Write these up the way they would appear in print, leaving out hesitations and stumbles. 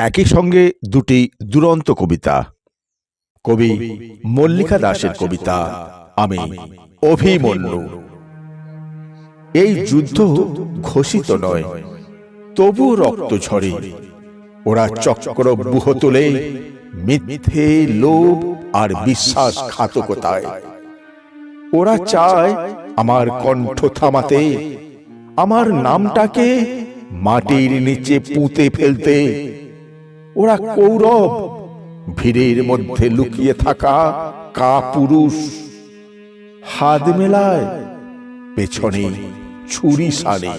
একই সঙ্গে দুটি দুরন্ত কবিতা। কবি মল্লিকা দাসের কবিতা আমি অভিমন্যু। এই যুদ্ধ ঘোষিত নয়, তবু রক্ত ঝরে। ওরা চক্রব্যূহ তোলে মিথ্যে, লোভ আর বিশ্বাসঘাতকতায়। ওরা চায় আমার কণ্ঠ থামাতে, আমার নামটাকে মাটির নিচে পুঁতে ফেলতে। ওরা কৌরব, ভিড়ের মধ্যে লুকিয়ে থাকা কাপুরুষ। হাত মেলায়, পেছনে ছুরি সানে।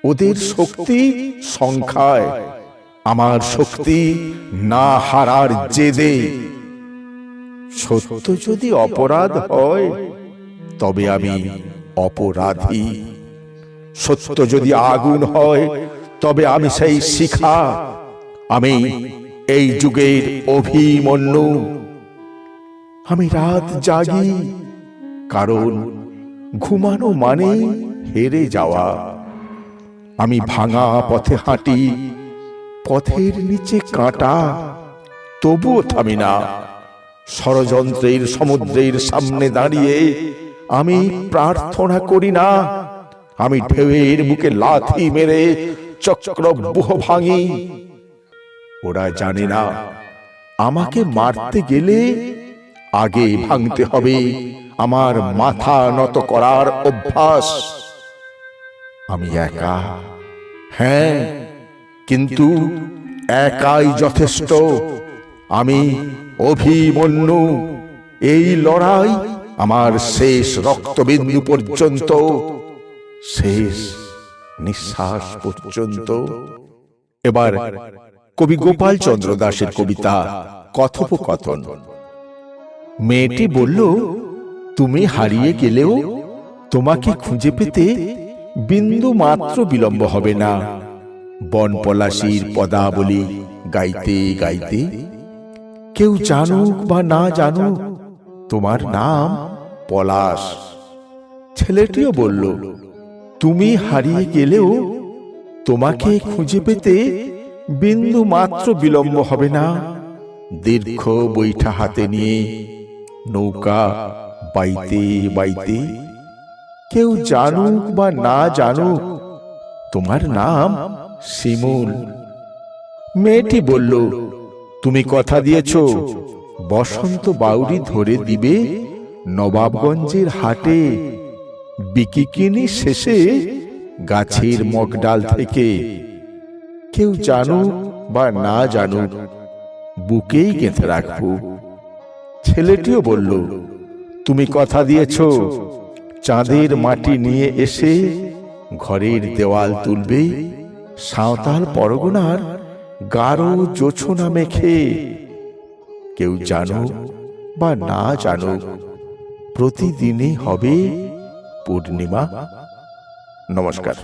ওদের শক্তি সংখ্যায়, আমার শক্তি না হারার জেদে। সত্য যদি অপরাধ হয়, তবে আমি অপরাধী। সত্য যদি আগুন হয়, তবে আমি সেই শিখা। আমি এই যুগের অভিমন্যু। আমি রাত জাগি, কারণ ঘুমানো মানে হেরে যাওয়া। আমি ভাঙা পথে হাঁটি, পথের নিচে কাঁটা, তবুও থামি না। ষড়যন্ত্রের সমুদ্রের সামনে দাঁড়িয়ে আমি প্রার্থনা করি না। আমি ঢেউয়ের বুকে লাথি মেরে চক্রব্যূহ ভাঙি। ওরা জানে না, আমাকে মারতে গেলে আগে ভাঙতে হবে আমার মাথা নত করার অভ্যাস। আমি একা, হ্যাঁ, কিন্তু একাই যথেষ্ট। আমি অভিমন্যু। এই লড়াই আমার শেষ রক্তবিন্দু পর্যন্ত, শেষ নিঃশ্বাস পর্যন্ত। এবার কবি গোপাল চন্দ্র দাসের কবিতা কথোপকথন। মেয়েটি বলল, তুমি হারিয়ে গেলেও তোমাকে খুঁজে পেতে বিন্দু মাত্র বিলম্ব হবে না। বন পলাশীর পদাবলী গাইতে গাইতে, কেউ জানুক বা না জানুক, তোমার নাম পলাশ। ছেলেটিও বলল, তুমি হারিয়ে গেলেও তোমাকে খুঁজে পেতে বিন্দু মাত্র বিলম্ব হবে না। দীর্ঘ বৈঠা হাতে নিয়ে নৌকা বাইতে বাইতে, কেউ জানুক বা না জানুক, তোমার নাম শিমুল। মেয়েটি বলল, তুমি কথা দিয়েছ বসন্ত বাউরি ধরে দিবে নবাবগঞ্জের হাটে। বিকিকিনি শেষে গাছের মগডাল থেকে, কেউ জানুক বা না জানুক, বুকেই গেঁথে রাখবো। ছেলেটিও বলল, তুমি কথা দিয়েছ চাঁদের মাটি নিয়ে এসে ঘরের দেওয়াল তুলবে সাঁওতাল পরগনার গাঢ় জোছনা মেখে। কেউ জানুক বা না জানুক, প্রতিদিনই হবে পূর্ণিমা। নমস্কার।